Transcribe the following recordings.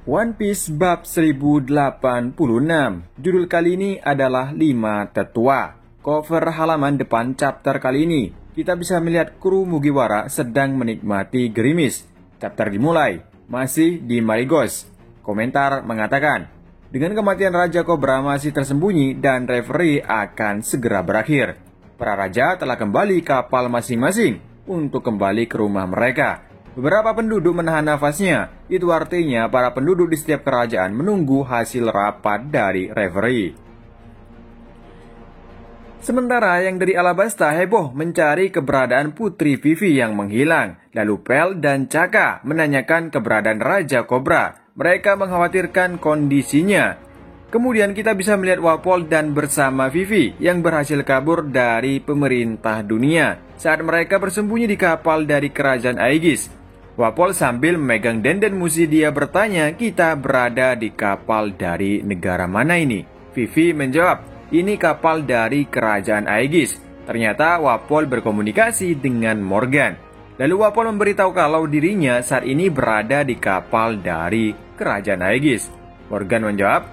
One Piece bab 1086. Judul kali ini adalah 5 Tetua. Cover halaman depan chapter kali ini, kita bisa melihat kru Mugiwara sedang menikmati gerimis. Chapter dimulai, masih di Marigos. Komentar mengatakan, dengan kematian Raja Cobra masih tersembunyi dan referee akan segera berakhir. Para raja telah kembali ke kapal masing-masing untuk kembali ke rumah mereka. Beberapa penduduk menahan nafasnya, itu artinya para penduduk di setiap kerajaan menunggu hasil rapat dari referee. Sementara yang dari Alabasta heboh mencari keberadaan Putri Vivi yang menghilang. Lalu Pel dan Chaka menanyakan keberadaan Raja Cobra. Mereka mengkhawatirkan kondisinya. Kemudian kita bisa melihat Wapol dan bersama Vivi yang berhasil kabur dari pemerintah dunia saat mereka bersembunyi di kapal dari kerajaan Aegis. Wapol sambil memegang denden musi dia bertanya, kita berada di kapal dari negara mana ini? Vivi menjawab, ini kapal dari kerajaan Aegis. Ternyata Wapol berkomunikasi dengan Morgan. Lalu Wapol memberitahu kalau dirinya saat ini berada di kapal dari kerajaan Aegis. Morgan menjawab,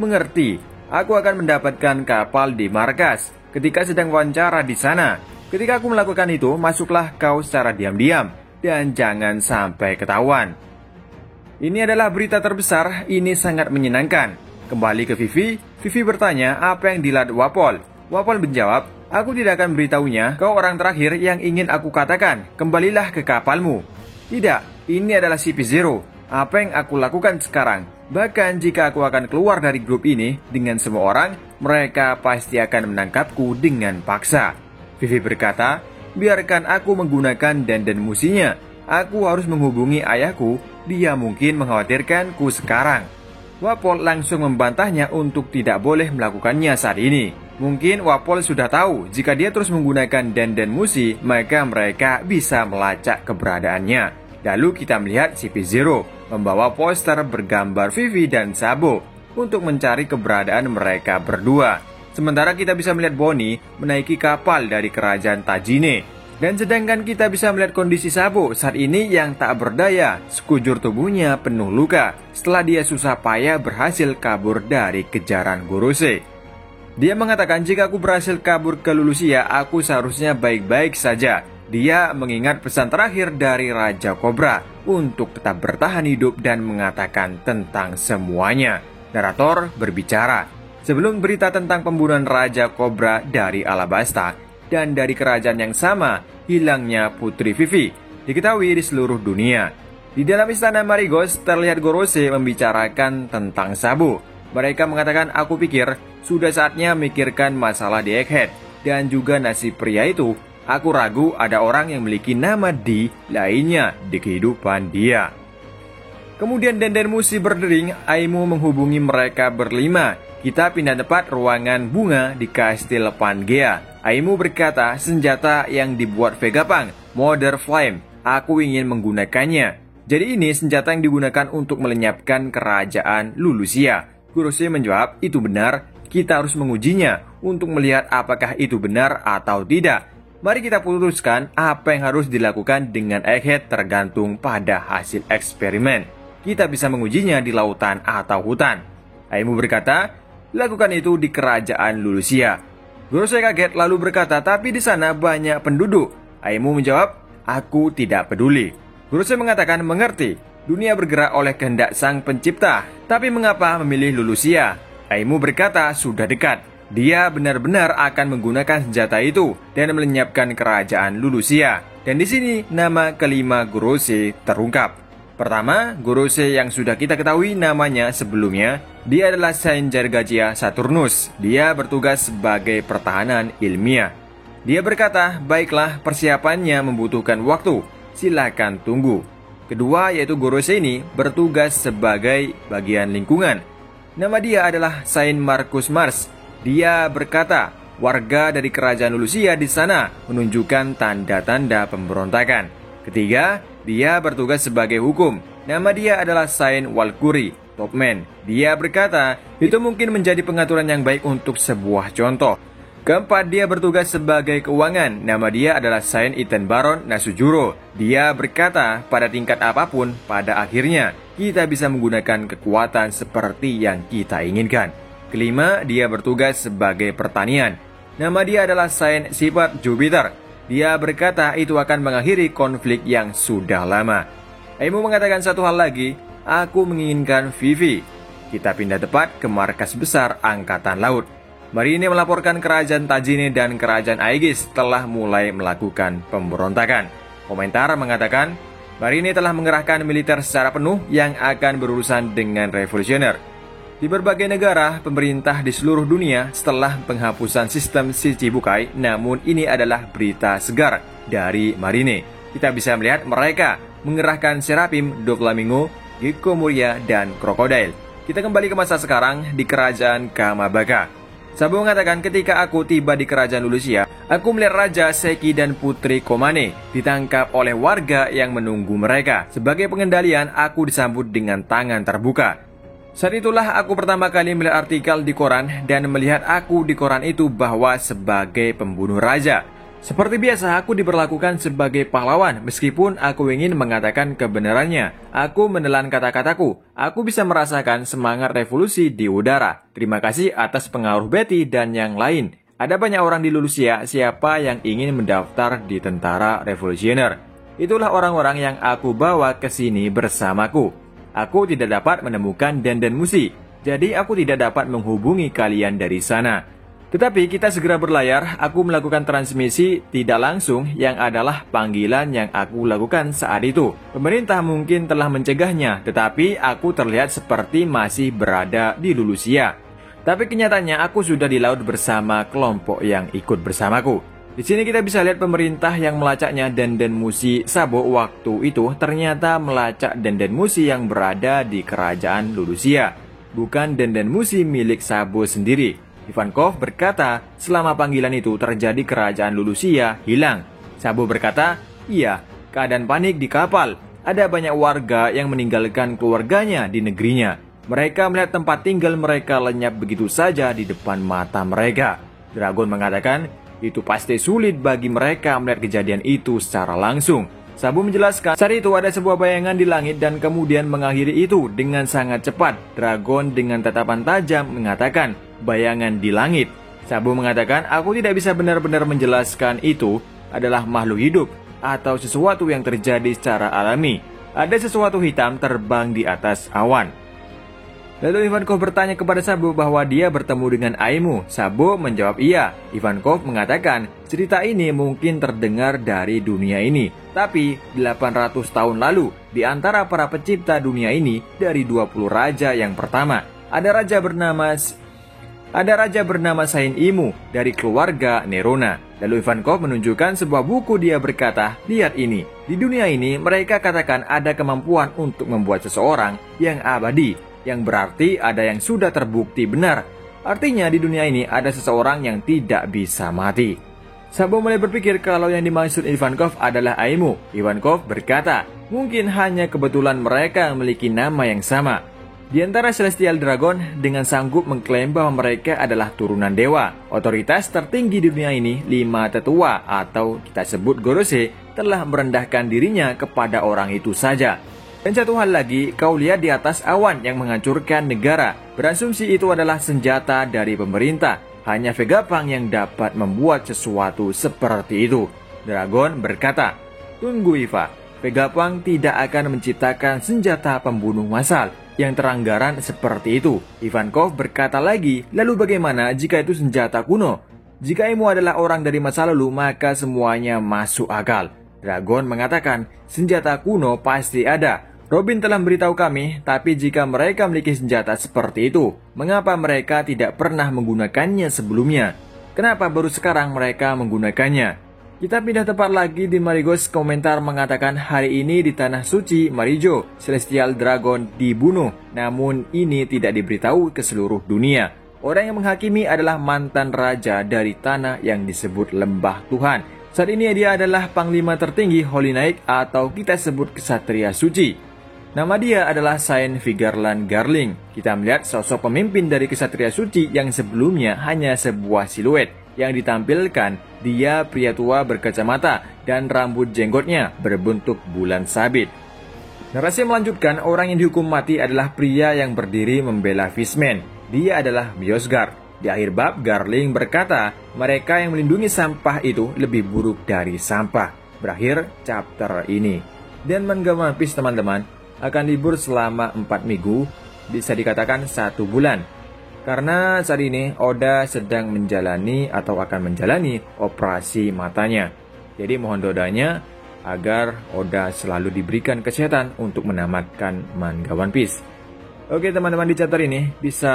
mengerti, aku akan mendapatkan kapal di markas ketika sedang wawancara di sana. Ketika aku melakukan itu, masuklah kau secara diam-diam dan jangan sampai ketahuan. Ini adalah berita terbesar, ini sangat menyenangkan. Kembali ke Vivi, Vivi bertanya apa yang dilihat Wapol. Wapol menjawab, aku tidak akan beritahunya, kau orang terakhir yang ingin aku katakan, kembalilah ke kapalmu. Tidak, ini adalah CP0, apa yang aku lakukan sekarang. Bahkan jika aku akan keluar dari grup ini dengan semua orang, mereka pasti akan menangkapku dengan paksa. Vivi berkata, biarkan aku menggunakan denden musinya. Aku harus menghubungi ayahku, dia mungkin mengkhawatirkanku sekarang. Wapol langsung membantahnya untuk tidak boleh melakukannya saat ini. Mungkin Wapol sudah tahu jika dia terus menggunakan denden musi, maka mereka bisa melacak keberadaannya. Lalu kita melihat CP0 membawa poster bergambar Vivi dan Sabo untuk mencari keberadaan mereka berdua. Sementara kita bisa melihat Bonnie menaiki kapal dari kerajaan Tajine. Dan sedangkan kita bisa melihat kondisi Sabo saat ini yang tak berdaya, sekujur tubuhnya penuh luka setelah dia susah payah berhasil kabur dari kejaran Gorose. Dia mengatakan, jika aku berhasil kabur ke Lulusia, aku seharusnya baik-baik saja. Dia mengingat pesan terakhir dari Raja Cobra untuk tetap bertahan hidup dan mengatakan tentang semuanya. Narator berbicara. Sebelum berita tentang pembunuhan Raja Cobra dari Alabasta dan dari kerajaan yang sama, hilangnya Putri Vivi diketahui di seluruh dunia. Di dalam istana Marigos terlihat Gorose membicarakan tentang Sabo. Mereka mengatakan, aku pikir sudah saatnya memikirkan masalah di Egghead dan juga nasib pria itu. Aku ragu ada orang yang memiliki nama di lainnya di kehidupan dia. Kemudian denden musi berdering, Aimu menghubungi mereka berlima. Kita pindah tempat ruangan bunga di Kastil Pangea. Aimu berkata, senjata yang dibuat Vegapunk, Mother Flame, aku ingin menggunakannya. Jadi ini senjata yang digunakan untuk melenyapkan kerajaan Lulusia. Gorose menjawab, itu benar, kita harus mengujinya untuk melihat apakah itu benar atau tidak. Mari kita putuskan apa yang harus dilakukan dengan Egghead tergantung pada hasil eksperimen. Kita bisa mengujinya di lautan atau hutan. Aimu berkata, lakukan itu di kerajaan Lulusia. Gorose kaget lalu berkata, tapi di sana banyak penduduk. Aimu menjawab, aku tidak peduli. Gorose mengatakan, mengerti, dunia bergerak oleh kehendak sang pencipta. Tapi mengapa memilih Lulusia? Aimu berkata, sudah dekat. Dia benar-benar akan menggunakan senjata itu dan melenyapkan kerajaan Lulusia. Dan di sini nama kelima Gorose terungkap. Pertama, Gorose yang sudah kita ketahui namanya sebelumnya, dia adalah Saint Jargacia Saturnus. Dia bertugas sebagai pertahanan ilmiah. Dia berkata, baiklah, persiapannya membutuhkan waktu, silakan tunggu. Kedua, yaitu Gorose ini bertugas sebagai bagian lingkungan. Nama dia adalah Saint Marcus Mars. Dia berkata, warga dari kerajaan Lulusia di sana menunjukkan tanda-tanda pemberontakan. Ketiga, dia bertugas sebagai hukum. Nama dia adalah Saint Walkuri, Topman. Dia berkata, itu mungkin menjadi pengaturan yang baik untuk sebuah contoh. Keempat, dia bertugas sebagai keuangan. Nama dia adalah Saint Ethan Baron Nasujuro. Dia berkata, pada tingkat apapun, pada akhirnya, kita bisa menggunakan kekuatan seperti yang kita inginkan. Kelima, dia bertugas sebagai pertanian. Nama dia adalah Saint Sifat Jupiter. Dia berkata itu akan mengakhiri konflik yang sudah lama. Aimu mengatakan satu hal lagi, aku menginginkan Vivi. Kita pindah tepat ke markas besar Angkatan Laut. Marine melaporkan kerajaan Tajine dan kerajaan Aegis telah mulai melakukan pemberontakan. Komentar mengatakan, Marine telah mengerahkan militer secara penuh yang akan berurusan dengan revolusioner. Di berbagai negara, pemerintah di seluruh dunia setelah penghapusan sistem Shichibukai, namun ini adalah berita segar dari Marine. Kita bisa melihat mereka mengerahkan Seraphim, Doflamingo, Gekko Muria, dan Krokodil. Kita kembali ke masa sekarang di kerajaan Kamabaka. Sabo mengatakan ketika aku tiba di kerajaan Lulusia, aku melihat Raja Seki dan Putri Komane ditangkap oleh warga yang menunggu mereka. Sebagai pengendalian, aku disambut dengan tangan terbuka. Saat itulah aku pertama kali melihat artikel di koran dan melihat aku di koran itu bahwa sebagai pembunuh raja. Seperti biasa, aku diperlakukan sebagai pahlawan meskipun aku ingin mengatakan kebenarannya. Aku menelan kata-kataku. Aku bisa merasakan semangat revolusi di udara. Terima kasih atas pengaruh Betty dan yang lain. Ada banyak orang di Lulusia siapa yang ingin mendaftar di tentara revolusioner. Itulah orang-orang yang aku bawa ke sini bersamaku. Aku tidak dapat menemukan Denden Musi, jadi aku tidak dapat menghubungi kalian dari sana. Tetapi kita segera berlayar, aku melakukan transmisi tidak langsung yang adalah panggilan yang aku lakukan saat itu. Pemerintah mungkin telah mencegahnya, tetapi aku terlihat seperti masih berada di Lulusia. Tapi kenyataannya aku sudah di laut bersama kelompok yang ikut bersamaku. Di sini kita bisa lihat pemerintah yang melacaknya Denden Musi Sabo waktu itu ternyata melacak Denden Musi yang berada di kerajaan Lulusia, bukan Denden Musi milik Sabo sendiri. Ivankov berkata selama panggilan itu terjadi kerajaan Lulusia hilang. Sabo berkata, iya, keadaan panik di kapal. Ada banyak warga yang meninggalkan keluarganya di negerinya. Mereka melihat tempat tinggal mereka lenyap begitu saja di depan mata mereka. Dragon mengatakan, itu pasti sulit bagi mereka melihat kejadian itu secara langsung. Sabu menjelaskan, saat itu ada sebuah bayangan di langit dan kemudian mengakhiri itu dengan sangat cepat. Dragon dengan tatapan tajam mengatakan, bayangan di langit. Sabu mengatakan, aku tidak bisa benar-benar menjelaskan itu adalah makhluk hidup atau sesuatu yang terjadi secara alami. Ada sesuatu hitam terbang di atas awan. Lalu Ivankov bertanya kepada Sabo bahwa dia bertemu dengan Aimu. Sabo menjawab iya. Ivankov mengatakan cerita ini mungkin terdengar dari dunia ini. Tapi 800 tahun lalu, di antara para pencipta dunia ini dari 20 raja yang pertama, ada raja bernama Saint Imu dari keluarga Nerona. Lalu Ivankov menunjukkan sebuah buku. Dia berkata, lihat ini. Di dunia ini mereka katakan ada kemampuan untuk membuat seseorang yang abadi, yang berarti ada yang sudah terbukti benar. Artinya di dunia ini ada seseorang yang tidak bisa mati. Sabo mulai berpikir kalau yang dimaksud Ivankov adalah Aimu. Ivankov berkata, mungkin hanya kebetulan mereka memiliki nama yang sama. Di antara Celestial Dragon dengan sanggup mengklaim bahwa mereka adalah turunan dewa. Otoritas tertinggi di dunia ini, 5 tetua atau kita sebut Gorose, telah merendahkan dirinya kepada orang itu saja. Dan satu hal lagi, kau lihat di atas awan yang menghancurkan negara. Berasumsi itu adalah senjata dari pemerintah. Hanya Vegapunk yang dapat membuat sesuatu seperti itu. Dragon berkata, tunggu Iva, Vegapunk tidak akan menciptakan senjata pembunuh massal yang teranggaran seperti itu. Ivankov berkata lagi, lalu bagaimana jika itu senjata kuno? Jika Emu adalah orang dari masa lalu, maka semuanya masuk akal. Dragon mengatakan, senjata kuno pasti ada. Robin telah memberitahu kami, tapi jika mereka memiliki senjata seperti itu, mengapa mereka tidak pernah menggunakannya sebelumnya? Kenapa baru sekarang mereka menggunakannya? Kita pindah tempat lagi di Marigos. Komentar mengatakan hari ini di Tanah Suci Marijo, Celestial Dragon dibunuh. Namun ini tidak diberitahu ke seluruh dunia. Orang yang menghakimi adalah mantan raja dari tanah yang disebut Lembah Tuhan. Saat ini dia adalah panglima tertinggi Holy Knight atau kita sebut Kesatria Suci. Nama dia adalah Saint Vigarland Garling. Kita melihat sosok pemimpin dari Kesatria Suci yang sebelumnya hanya sebuah siluet. Yang ditampilkan, dia pria tua berkacamata dan rambut jenggotnya berbentuk bulan sabit. Narasi melanjutkan, orang yang dihukum mati adalah pria yang berdiri membela Fishman. Dia adalah Myosgard. Di akhir bab, Garling berkata, mereka yang melindungi sampah itu lebih buruk dari sampah. Berakhir chapter ini. Dan manga One Piece, teman-teman, akan libur selama 4 minggu, bisa dikatakan 1 bulan. Karena saat ini Oda sedang menjalani atau akan menjalani operasi matanya. Jadi mohon doanya agar Oda selalu diberikan kesehatan untuk menamatkan manga One Piece. Oke teman-teman, di chapter ini bisa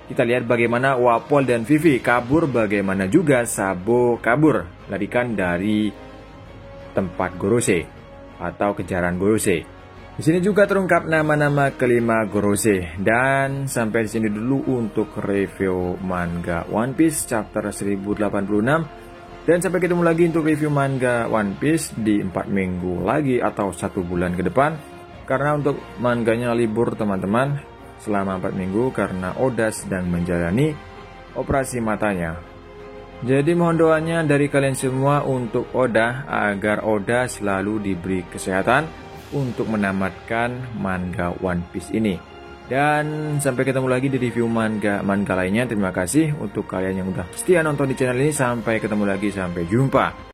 kita lihat bagaimana Wapol dan Vivi kabur, bagaimana juga Sabo kabur, larikan dari tempat Gorosei atau kejaran Gorosei. Di sini juga terungkap nama-nama kelima Gorosei. Dan sampai di sini dulu untuk review manga One Piece chapter 1086. Dan sampai ketemu lagi untuk review manga One Piece di 4 minggu lagi atau 1 bulan ke depan. Karena untuk manganya libur teman-teman selama 4 minggu karena Oda sedang menjalani operasi matanya. Jadi mohon doanya dari kalian semua untuk Oda agar Oda selalu diberi kesehatan untuk menamatkan manga One Piece ini. Dan sampai ketemu lagi di review manga lainnya. Terima kasih untuk kalian yang udah setia nonton di channel ini. Sampai ketemu lagi, sampai jumpa.